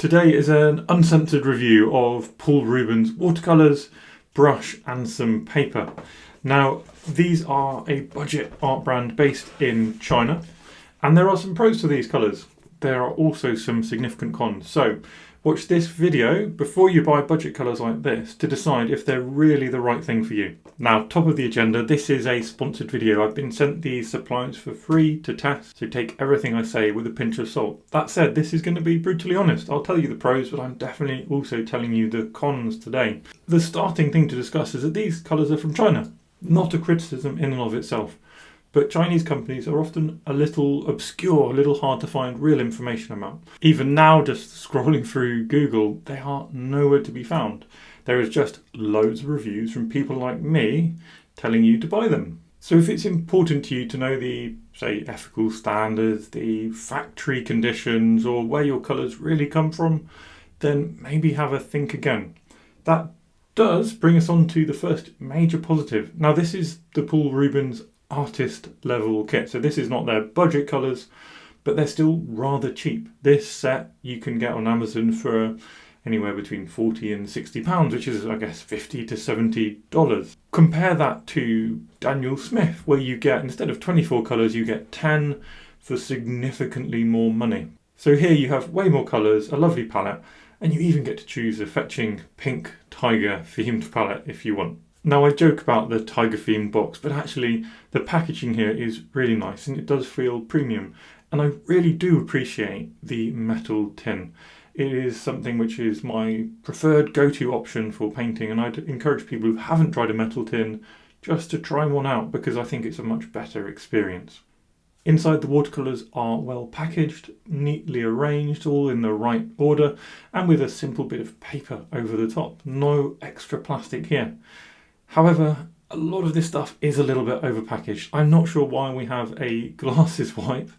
Today is an uncensored review of Paul Rubens watercolours, brush and some paper. Now these are a budget art brand based in China, and there are some pros to these colours. There are also some significant cons. So watch this video before you buy budget colours like this to decide if they're really the right thing for you. Now, top of the agenda, this is a sponsored video. I've been sent these supplies for free to test, so take everything I say with a pinch of salt. That said, this is going to be brutally honest. I'll tell you the pros, but I'm definitely also telling you the cons today. The starting thing to discuss is that these colours are from China. Not a criticism in and of itself. But Chinese companies are often a little obscure, a little hard to find real information about. Even now, just scrolling through Google, they are nowhere to be found. There is just loads of reviews from people like me telling you to buy them. So if it's important to you to know the, say, ethical standards, the factory conditions, or where your colours really come from, then maybe have a think again. That does bring us on to the first major positive. Now this is the Paul Rubens artist level kit. So this is not their budget colours, but they're still rather cheap. This set you can get on Amazon for anywhere between £40 and £60, which is, I guess, $50 to $70. Compare that to Daniel Smith, where you get, instead of 24 colours, you get 10 for significantly more money. So here you have way more colours, a lovely palette, and you even get to choose a fetching pink tiger themed palette if you want. Now I joke about the tiger themed box, but actually the packaging here is really nice and it does feel premium. And I really do appreciate the metal tin. It is something which is my preferred go-to option for painting, and I'd encourage people who haven't tried a metal tin just to try one out because I think it's a much better experience. Inside, the watercolours are well packaged, neatly arranged, all in the right order, and with a simple bit of paper over the top. No extra plastic here. However, a lot of this stuff is a little bit overpackaged. I'm not sure why we have a glasses wipe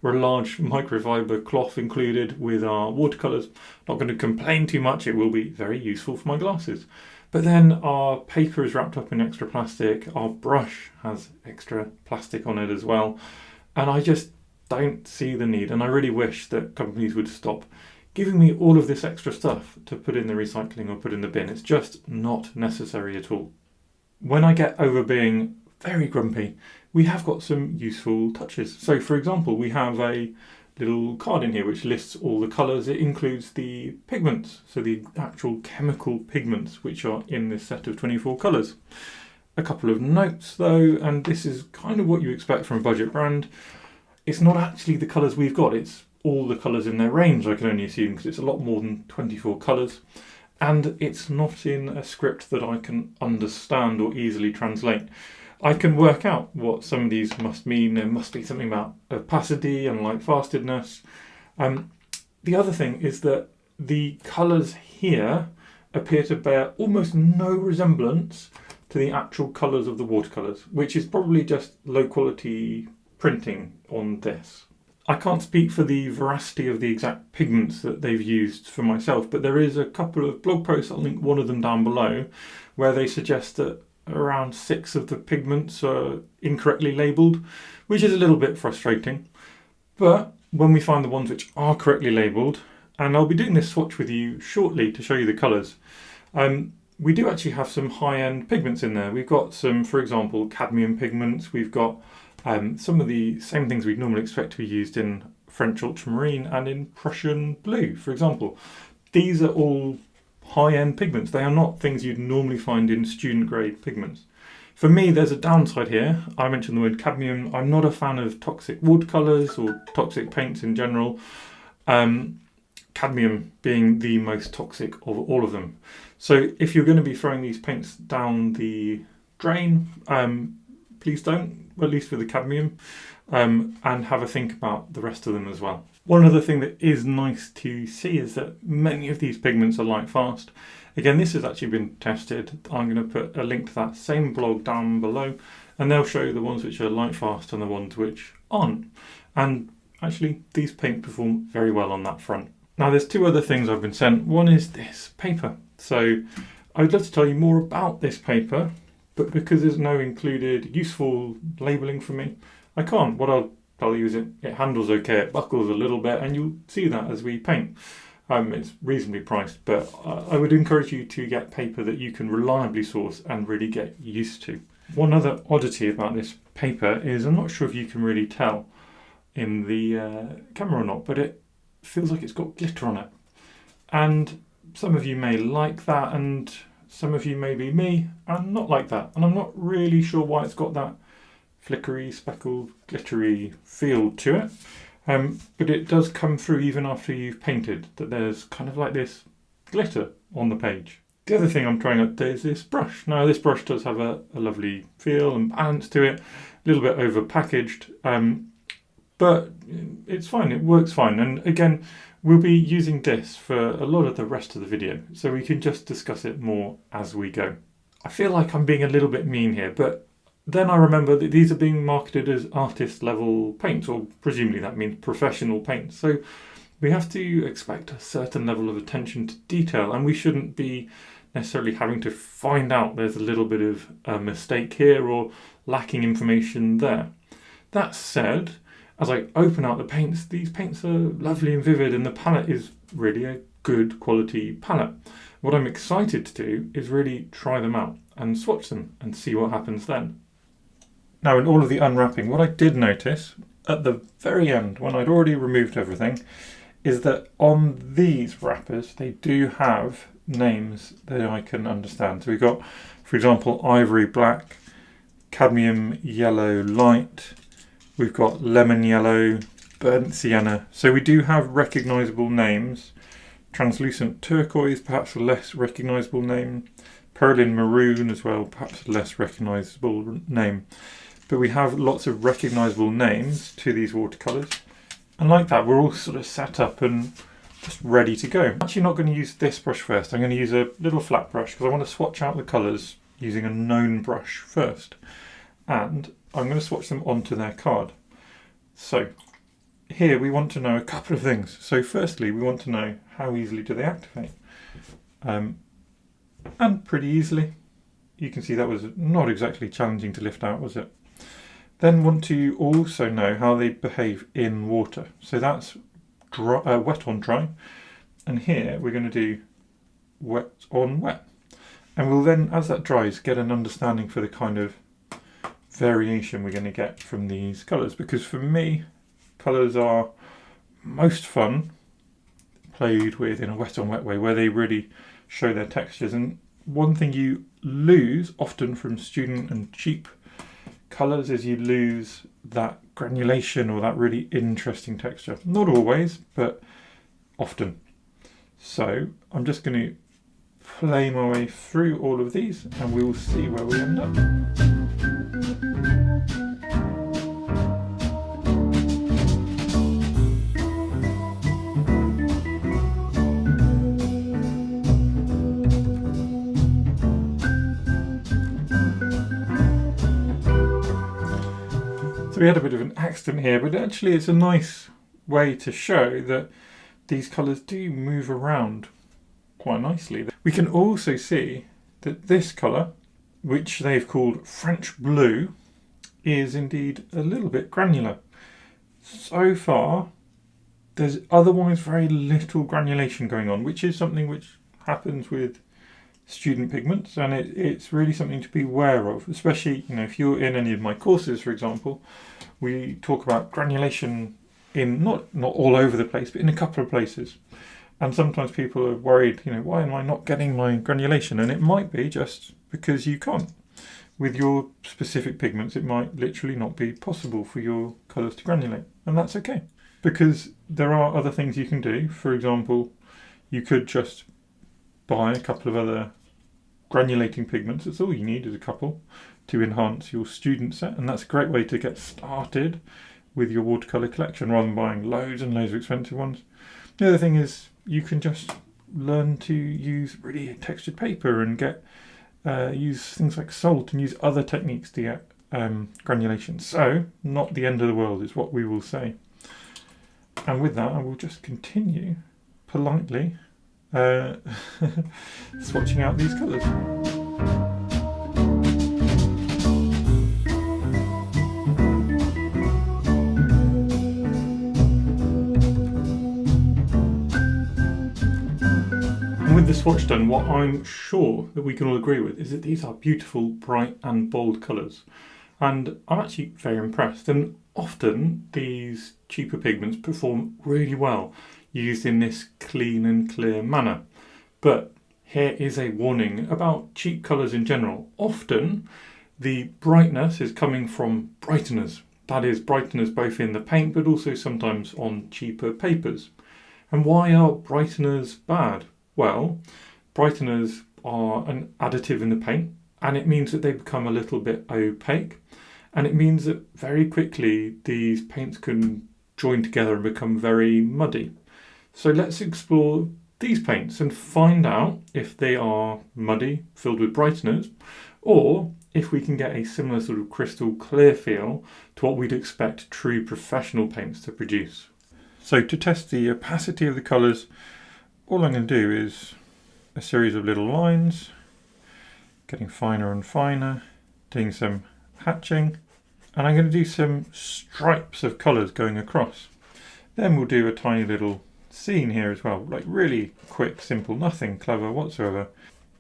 or a large microfiber cloth included with our watercolours. Not going to complain too much, it will be very useful for my glasses. But then our paper is wrapped up in extra plastic, our brush has extra plastic on it as well, and I just don't see the need, and I really wish that companies would stop giving me all of this extra stuff to put in the recycling or put in the bin. It's just not necessary at all. When I get over being very grumpy, we have got some useful touches. So for example, we have a little card in here which lists all the colours. It includes the pigments, so the actual chemical pigments which are in this set of 24 colours. A couple of notes though, and this is kind of what you expect from a budget brand. It's not actually the colours we've got, it's all the colours in their range, I can only assume, because it's a lot more than 24 colours. And it's not in a script that I can understand or easily translate. I can work out what some of these must mean. There must be something about opacity and light-fastedness. The other thing is that the colours here appear to bear almost no resemblance to the actual colours of the watercolours, which is probably just low-quality printing on this. I can't speak for the veracity of the exact pigments that they've used for myself, but there is a couple of blog posts, I'll link one of them down below, where they suggest that around 6 of the pigments are incorrectly labelled, which is a little bit frustrating. But when we find the ones which are correctly labelled, and I'll be doing this swatch with you shortly to show you the colours, we do actually have some high-end pigments in there. We've got some, for example, cadmium pigments. We've got some of the same things we'd normally expect to be used in French ultramarine and in Prussian blue, for example. These are all high-end pigments. They are not things you'd normally find in student-grade pigments. For me, there's a downside here. I mentioned the word cadmium. I'm not a fan of toxic watercolours or toxic paints in general. Cadmium being the most toxic of all of them. So if you're going to be throwing these paints down the drain, please don't, at least with the cadmium, and have a think about the rest of them as well. One other thing that is nice to see is that many of these pigments are light fast. Again, this has actually been tested. I'm going to put a link to that same blog down below, and they'll show you the ones which are light fast and the ones which aren't. And actually, these paint perform very well on that front. Now, there's 2 other things I've been sent. One is this paper. So I would love to tell you more about this paper, but because there's no included useful labelling for me, I can't. What I'll tell you is it handles okay, it buckles a little bit, and you'll see that as we paint. It's reasonably priced, but I would encourage you to get paper that you can reliably source and really get used to. One other oddity about this paper is, I'm not sure if you can really tell in the camera or not, but it feels like it's got glitter on it. And some of you may like that, and some of you may be me and not like that. And I'm not really sure why it's got that flickery, speckled, glittery feel to it. But it does come through even after you've painted, that there's kind of like this glitter on the page. The other thing I'm trying out today is this brush. Now this brush does have a lovely feel and balance to it, a little bit over packaged, but it's fine, it works fine. And again, we'll be using this for a lot of the rest of the video, so we can just discuss it more as we go. I feel like I'm being a little bit mean here, but then I remember that these are being marketed as artist level paints, or presumably that means professional paints. So we have to expect a certain level of attention to detail, and we shouldn't be necessarily having to find out there's a little bit of a mistake here or lacking information there. That said, as I open out the paints, these paints are lovely and vivid, and the palette is really a good quality palette. What I'm excited to do is really try them out and swatch them and see what happens then. Now, in all of the unwrapping, what I did notice at the very end, when I'd already removed everything, is that on these wrappers, they do have names that I can understand. So we've got, for example, ivory black, cadmium yellow light, we've got lemon yellow, burnt sienna. So we do have recognisable names. Translucent turquoise, perhaps a less recognisable name. Perlin maroon as well, perhaps a less recognisable name. But we have lots of recognisable names to these watercolours. And like that, we're all sort of set up and just ready to go. I'm actually not going to use this brush first. I'm going to use a little flat brush because I want to swatch out the colours using a known brush first. And I'm going to swatch them onto their card. So here we want to know a couple of things. So firstly, we want to know how easily do they activate. And pretty easily. You can see that was not exactly challenging to lift out, was it? Then want to also know how they behave in water. So that's dry, wet on dry. And here we're going to do wet on wet. And we'll then, as that dries, get an understanding for the kind of variation we're going to get from these colours. Because for me, colours are most fun played with in a wet on wet way, where they really show their textures. And one thing you lose often from student and cheap colours is you lose that granulation or that really interesting texture. Not always, but often. So I'm just going to play my way through all of these and we will see where we end up. So we had a bit of an accident here, but actually it's a nice way to show that these colours do move around quite nicely. We can also see that this colour, which they've called French blue, is indeed a little bit granular. So far, there's otherwise very little granulation going on, which is something which happens with student pigments, and it's really something to be aware of, especially if you're in any of my courses, for example. We talk about granulation in not all over the place, but in a couple of places, and sometimes people are worried, why am I not getting my granulation? And it might be just because you can't. With your specific pigments, it might literally not be possible for your colours to granulate, and that's okay, because there are other things you can do. For example, you could just buy a couple of other granulating pigments. That's all you need, is a couple, to enhance your student set, and that's a great way to get started with your watercolour collection rather than buying loads and loads of expensive ones. The other thing is you can just learn to use really textured paper and get use things like salt and use other techniques to get granulation. So not the end of the world is what we will say. And with that, I will just continue politely swatching out these colours. with the swatch done, what I'm sure that we can all agree with is that these are beautiful, bright and bold colours. And I'm actually very impressed. And often these cheaper pigments perform really well used in this clean and clear manner. But here is a warning about cheap colours in general. Often the brightness is coming from brighteners. That is, brighteners both in the paint but also sometimes on cheaper papers. And why are brighteners bad? Well, brighteners are an additive in the paint, and it means that they become a little bit opaque, and it means that very quickly these paints can join together and become very muddy. So let's explore these paints and find out if they are muddy, filled with brighteners, or if we can get a similar sort of crystal clear feel to what we'd expect true professional paints to produce. So to test the opacity of the colours, all I'm going to do is a series of little lines, getting finer and finer, doing some hatching, and I'm going to do some stripes of colours going across. Then we'll do a tiny little scene here as well, like really quick, simple, nothing clever whatsoever.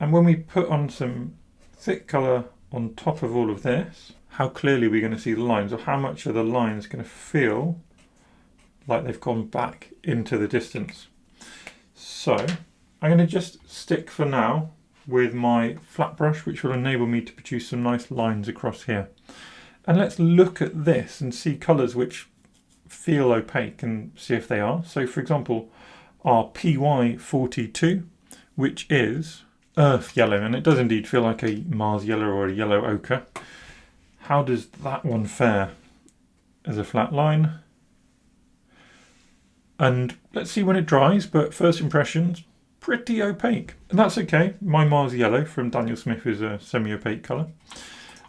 And when we put on some thick colour on top of all of this, how clearly we're going to see the lines, or how much are the lines going to feel like they've gone back into the distance. So I'm going to just stick for now with my flat brush, which will enable me to produce some nice lines across here. And let's look at this and see colours which feel opaque and see if they are. So for example, our PY42, which is earth yellow, and it does indeed feel like a Mars yellow or a yellow ochre. How does that one fare as a flat line? And let's see when it dries, but first impressions, pretty opaque. And that's okay. My Mars yellow from Daniel Smith is a semi-opaque colour.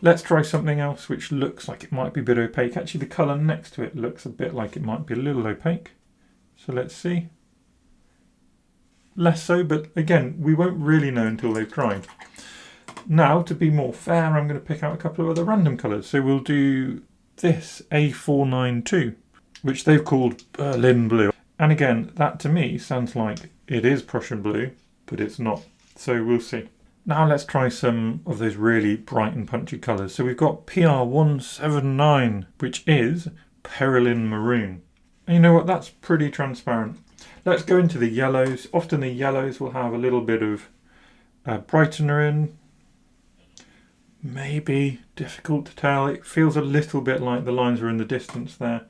Let's try something else which looks like it might be a bit opaque. Actually, the colour next to it looks a bit like it might be a little opaque. So let's see. Less so, but again, we won't really know until they've dried. Now, to be more fair, I'm going to pick out a couple of other random colours. So we'll do this A492, which they've called Berlin blue. And again, that to me sounds like it is Prussian blue, but it's not. So we'll see. Now let's try some of those really bright and punchy colours. So we've got PR179, which is Perylin maroon. And you know what, that's pretty transparent. Let's go into the yellows. Often the yellows will have a little bit of brightener in. Maybe difficult to tell. It feels a little bit like the lines are in the distance there.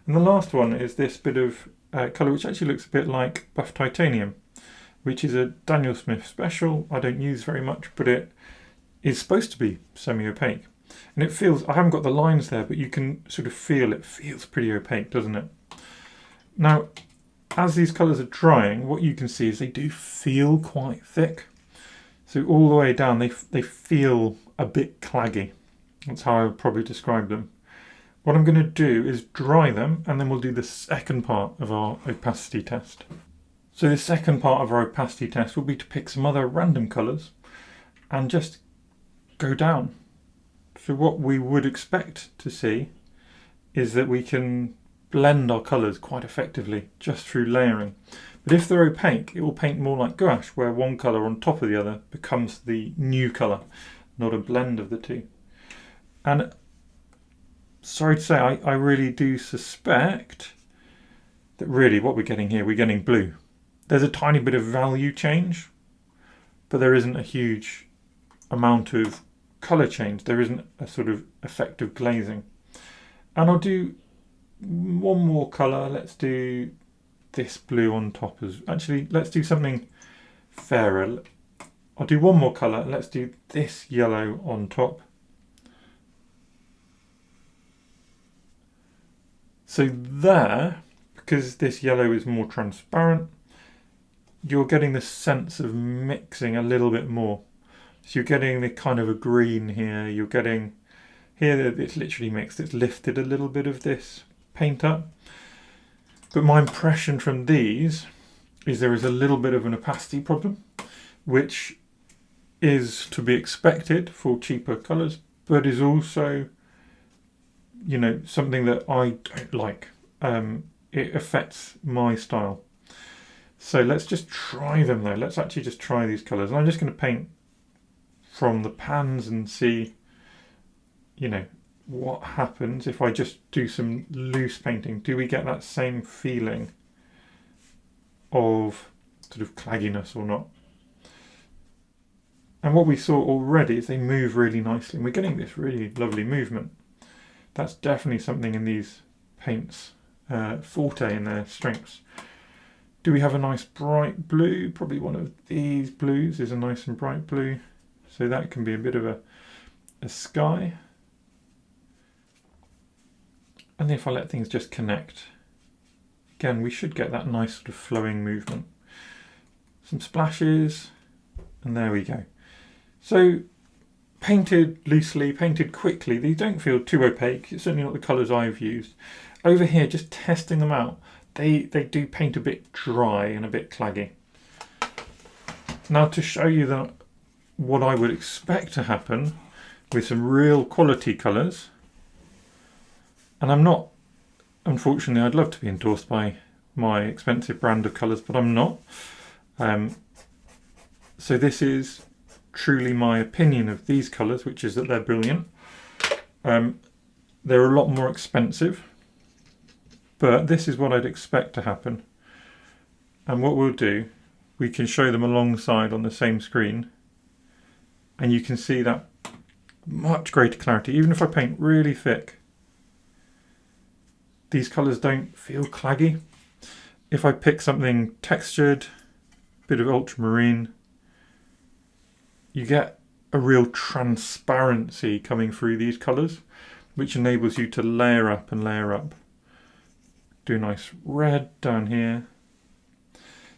And the last one is this bit of colour which actually looks a bit like buff titanium, which is a Daniel Smith special. I don't use very much, but it is supposed to be semi-opaque. And it feels, I haven't got the lines there, but you can sort of feel it feels pretty opaque, doesn't it? Now, as these colours are drying, what you can see is they do feel quite thick. So all the way down, they feel a bit claggy. That's how I would probably describe them. What I'm going to do is dry them, and then we'll do the second part of our opacity test. So the second part of our opacity test will be to pick some other random colours and just go down. So what we would expect to see is that we can blend our colours quite effectively just through layering. But if they're opaque, it will paint more like gouache, where one colour on top of the other becomes the new colour, not a blend of the two. And sorry to say, I really do suspect that really what we're getting here, we're getting blue. There's a tiny bit of value change, but there isn't a huge amount of colour change. There isn't a sort of effect of glazing. And I'll do one more colour. Let's do this blue on top. Actually, let's do something fairer. I'll do one more colour. Let's do this yellow on top. So there, because this yellow is more transparent, you're getting the sense of mixing a little bit more. So you're getting the kind of a green here. You're getting here, it's literally mixed. It's lifted a little bit of this paint up. But my impression from these is there is a little bit of an opacity problem, which is to be expected for cheaper colours, but is also, you know, something that I don't like. It affects my style. So let's just try them though. Let's actually just try these colours. And I'm just going to paint from the pans and see, you know, what happens if I just do some loose painting. Do we get that same feeling of sort of clagginess or not? And what we saw already is they move really nicely. And we're getting this really lovely movement. That's definitely something in these paints, forte in their strengths. Do we have a nice bright blue? Probably one of these blues is a nice and bright blue. So that can be a bit of a sky. And if I let things just connect, again, we should get that nice sort of flowing movement. Some splashes, and there we go. So painted loosely, painted quickly, these don't feel too opaque. It's certainly not the colours I've used. Over here, just testing them out, they do paint a bit dry and a bit claggy. Now to show you that what I would expect to happen with some real quality colours, and I'm not, unfortunately, I'd love to be endorsed by my expensive brand of colours, but I'm not. So this is truly my opinion of these colours, which is that they're brilliant. They're a lot more expensive, but this is what I'd expect to happen. And what we'll do, we can show them alongside on the same screen, and you can see that much greater clarity. Even if I paint really thick, these colours don't feel claggy. If I pick something textured, bit of ultramarine, you get a real transparency coming through these colours, which enables you to layer up and layer up. Do a nice red down here.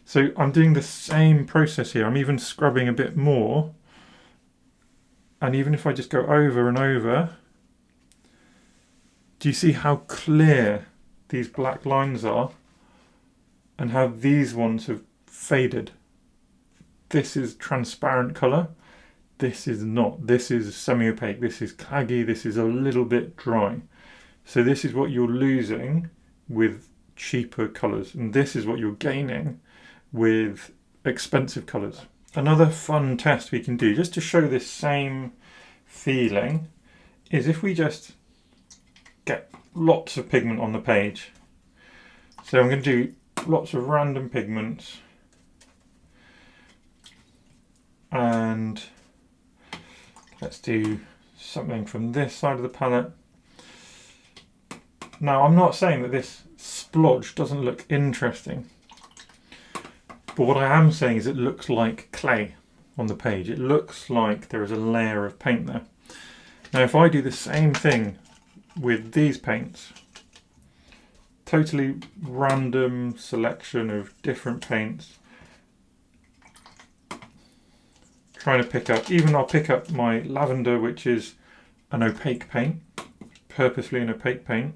So I'm doing the same process here. I'm even scrubbing a bit more. And even if I just go over and over, do you see how clear these black lines are and how these ones have faded? This is transparent colour. This is not. This is semi-opaque. This is claggy. This is a little bit dry. So this is what you're losing with cheaper colours, and this is what you're gaining with expensive colours. Another fun test we can do, just to show this same feeling, is if we just get lots of pigment on the page. So I'm going to do lots of random pigments, and let's do something from this side of the palette. Now, I'm not saying that this splodge doesn't look interesting, but what I am saying is it looks like clay on the page. It looks like there is a layer of paint there. Now, if I do the same thing with these paints, totally random selection of different paints, trying to pick up, even I'll pick up my lavender, which is an opaque paint, purposely an opaque paint.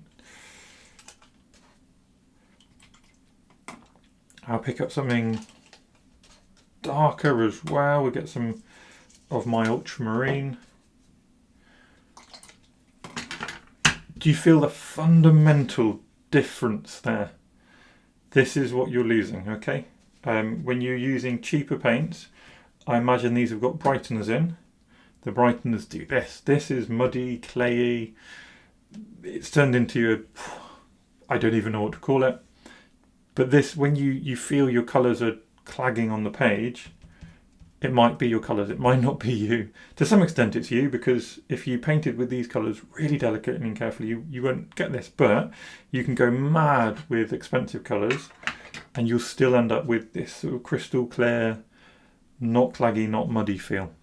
I'll pick up something darker as well. We'll get some of my ultramarine. Do you feel the fundamental difference there? This is what you're losing, okay? When you're using cheaper paints, I imagine these have got brighteners in. The brighteners do this. This is muddy, clayey. It's turned into I don't even know what to call it. But this, when you feel your colours are clagging on the page, it might be your colours, it might not be you. To some extent it's you, because if you painted with these colours really delicately and carefully, you won't get this. But you can go mad with expensive colours and you'll still end up with this sort of crystal clear, not claggy, not muddy feel.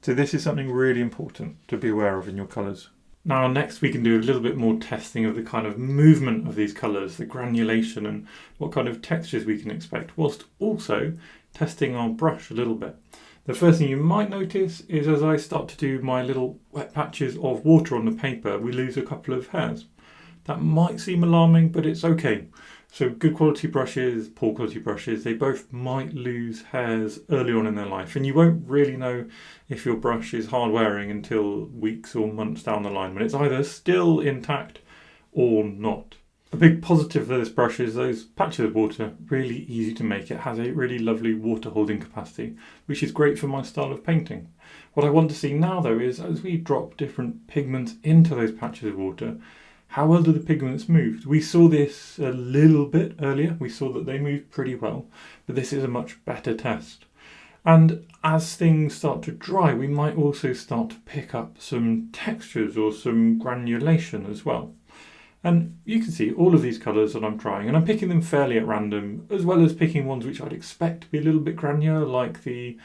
So this is something really important to be aware of in your colours. Now next we can do a little bit more testing of the kind of movement of these colours, the granulation and what kind of textures we can expect, whilst also testing our brush a little bit. The first thing you might notice is as I start to do my little wet patches of water on the paper, we lose a couple of hairs. That might seem alarming, but it's okay. So good quality brushes, poor quality brushes, they both might lose hairs early on in their life, and you won't really know if your brush is hard wearing until weeks or months down the line when it's either still intact or not. A big positive for this brush is those patches of water, really easy to make. It has a really lovely water holding capacity, which is great for my style of painting. What I want to see now though is as we drop different pigments into those patches of water, how well do the pigments move? We saw this a little bit earlier. We saw that they moved pretty well, but this is a much better test. And as things start to dry, we might also start to pick up some textures or some granulation as well. And you can see all of these colours that I'm trying, and I'm picking them fairly at random, as well as picking ones which I'd expect to be a little bit granular, like the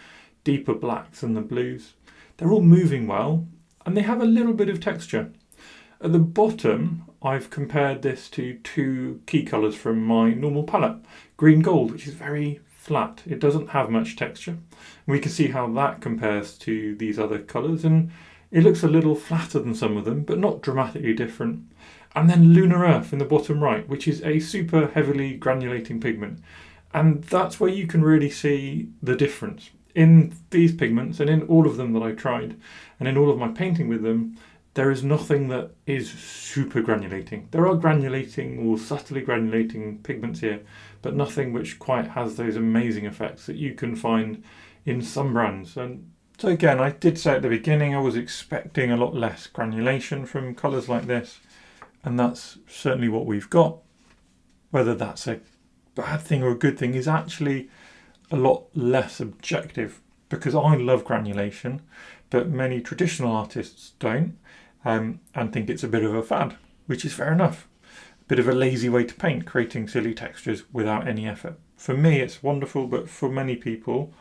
deeper blacks and the blues. They're all moving well, and they have a little bit of texture. At the bottom, I've compared this to two key colours from my normal palette. Green Gold, which is very flat. It doesn't have much texture. And we can see how that compares to these other colours, and it looks a little flatter than some of them, but not dramatically different. And then Lunar Earth in the bottom right, which is a super heavily granulating pigment. And that's where you can really see the difference. In these pigments, and in all of them that I tried, and in all of my painting with them, there is nothing that is super granulating. There are granulating or subtly granulating pigments here, but nothing which quite has those amazing effects that you can find in some brands. And so again, I did say at the beginning I was expecting a lot less granulation from colours like this. And that's certainly what we've got. Whether that's a bad thing or a good thing is actually a lot less objective, because I love granulation, but many traditional artists don't, and think it's a bit of a fad, which is fair enough. A bit of a lazy way to paint, creating silly textures without any effort. For me, it's wonderful, but for many people,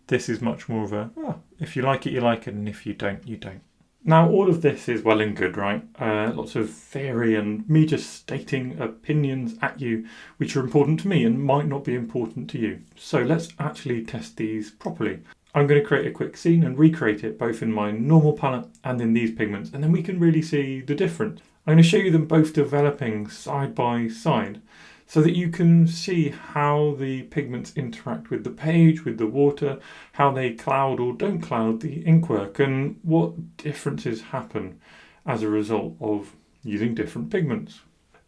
this is much more of a, if you like it, you like it, and if you don't, you don't. Now, all of this is well and good, right? Lots of theory and me just stating opinions at you, which are important to me and might not be important to you. So let's actually test these properly. I'm going to create a quick scene and recreate it both in my normal palette and in these pigments, and then we can really see the difference. I'm going to show you them both developing side by side, so that you can see how the pigments interact with the page, with the water, how they cloud or don't cloud the inkwork, and what differences happen as a result of using different pigments.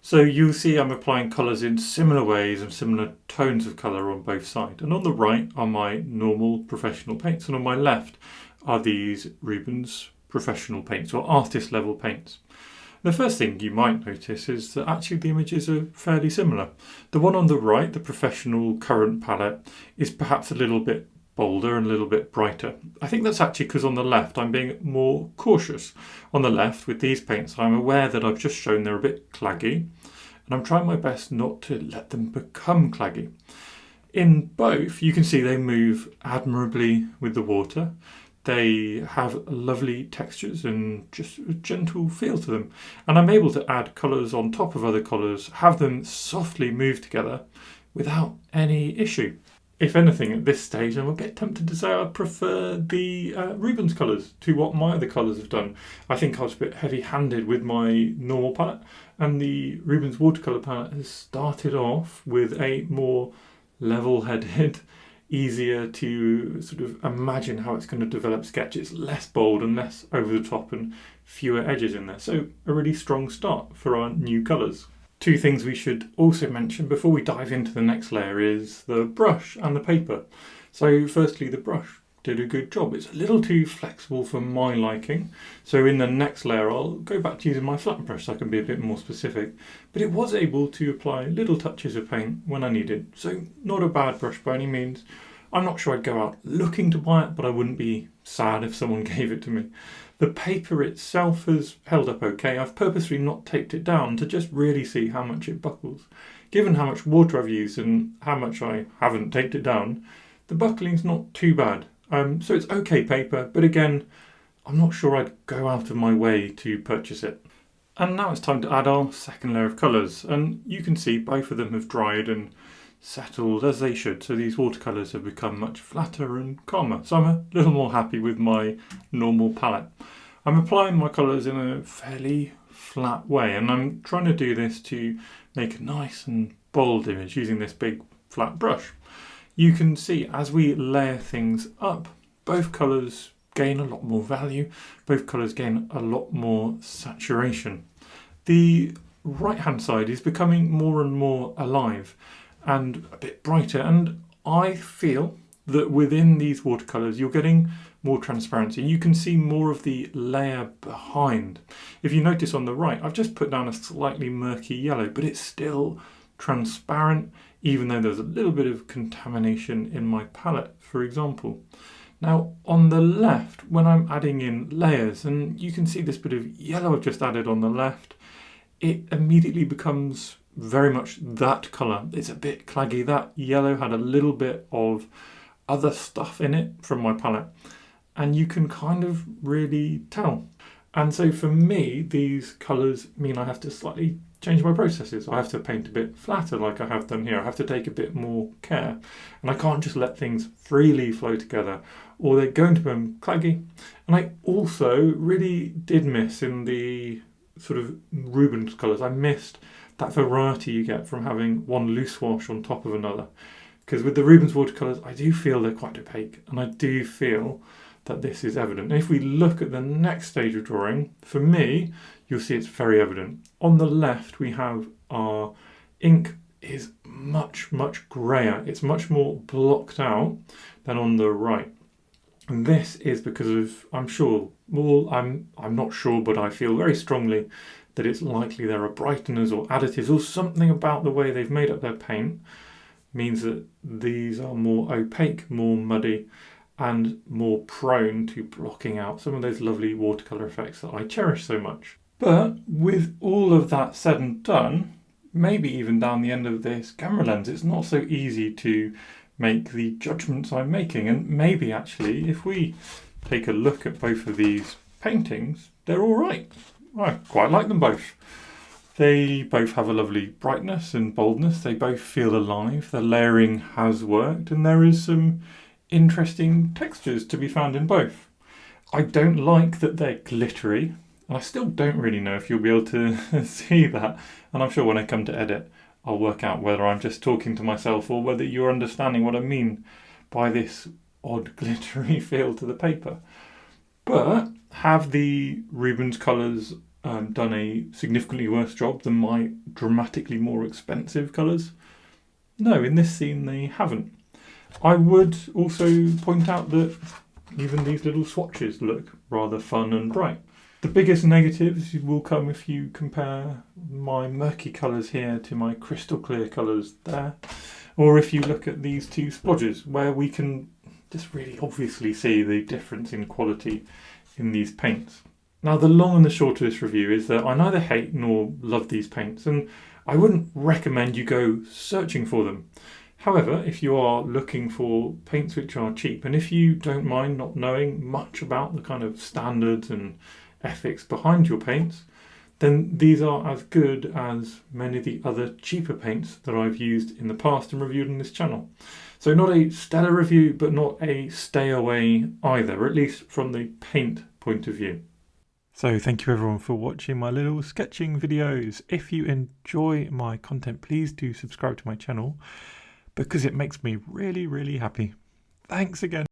So you'll see I'm applying colours in similar ways and similar tones of colour on both sides. And on the right are my normal professional paints, and on my left are these Rubens professional paints or artist level paints. The first thing you might notice is that actually the images are fairly similar. The one on the right, the professional current palette, is perhaps a little bit bolder and a little bit brighter. I think that's actually because on the left I'm being more cautious. On the left with these paints I'm aware that I've just shown they're a bit claggy, and I'm trying my best not to let them become claggy. In both you can see they move admirably with the water. They have lovely textures and just a gentle feel to them. And I'm able to add colours on top of other colours, have them softly move together without any issue. If anything, at this stage, I'm a bit tempted to say I prefer the Rubens colours to what my other colours have done. I think I was a bit heavy-handed with my normal palette, and the Rubens watercolour palette has started off with a more level-headed, easier to sort of imagine how it's going to develop sketch. It's less bold and less over the top and fewer edges in there. So a really strong start for our new colours. Two things we should also mention before we dive into the next layer is the brush and the paper. So firstly, the brush did a good job. It's a little too flexible for my liking. So in the next layer, I'll go back to using my flat brush so I can be a bit more specific. But it was able to apply little touches of paint when I needed. So not a bad brush by any means. I'm not sure I'd go out looking to buy it, but I wouldn't be sad if someone gave it to me. The paper itself has held up okay. I've purposely not taped it down to just really see how much it buckles. Given how much water I've used and how much I haven't taped it down, the buckling's not too bad. So it's okay paper, but again, I'm not sure I'd go out of my way to purchase it. And now it's time to add our second layer of colours, and you can see both of them have dried and settled as they should, so these watercolours have become much flatter and calmer, so I'm a little more happy with my normal palette. I'm applying my colours in a fairly flat way, and I'm trying to do this to make a nice and bold image using this big flat brush. You can see as we layer things up, both colours gain a lot more value, both colours gain a lot more saturation. The right hand side is becoming more and more alive and a bit brighter, and I feel that within these watercolours you're getting more transparency. You can see more of the layer behind. If you notice on the right, I've just put down a slightly murky yellow, but it's still transparent, even though there's a little bit of contamination in my palette, for example. Now on the left, when I'm adding in layers, and you can see this bit of yellow I've just added on the left, it immediately becomes very much that colour. It's a bit claggy. That yellow had a little bit of other stuff in it from my palette, and you can kind of really tell. And so for me, these colours mean I have to slightly change my processes. I have to paint a bit flatter like I have done here. I have to take a bit more care, and I can't just let things freely flow together or they're going to become claggy. And I also really did miss in the sort of Rubens colours, I missed that variety you get from having one loose wash on top of another. Because with the Rubens watercolours, I do feel they're quite opaque, and I do feel that this is evident. And if we look at the next stage of drawing, for me, you'll see it's very evident. On the left, we have our ink is much, much greyer. It's much more blocked out than on the right. And this is because of, I'm sure, well, I'm not sure, but I feel very strongly that it's likely there are brighteners or additives or something about the way they've made up their paint means that these are more opaque, more muddy, and more prone to blocking out some of those lovely watercolour effects that I cherish so much. But with all of that said and done, maybe even down the end of this camera lens, it's not so easy to make the judgments I'm making. And maybe actually, if we take a look at both of these paintings, they're all right. I quite like them both. They both have a lovely brightness and boldness. They both feel alive. The layering has worked, and there is some interesting textures to be found in both. I don't like that they're glittery, and I still don't really know if you'll be able to see that. And I'm sure when I come to edit, I'll work out whether I'm just talking to myself or whether you're understanding what I mean by this odd glittery feel to the paper. But have the Rubens colours done a significantly worse job than my dramatically more expensive colours? No, in this scene they haven't. I would also point out that even these little swatches look rather fun and bright. The biggest negatives will come if you compare my murky colours here to my crystal clear colours there, or if you look at these two splodges where we can just really obviously see the difference in quality in these paints. Now the long and the short of this review is that I neither hate nor love these paints, and I wouldn't recommend you go searching for them. However, if you are looking for paints which are cheap, and if you don't mind not knowing much about the kind of standards and ethics behind your paints, then these are as good as many of the other cheaper paints that I've used in the past and reviewed on this channel. So not a stellar review, but not a stay away either, at least from the paint point of view. So thank you everyone for watching my little sketching videos. If you enjoy my content, please do subscribe to my channel because it makes me really, really happy. Thanks again.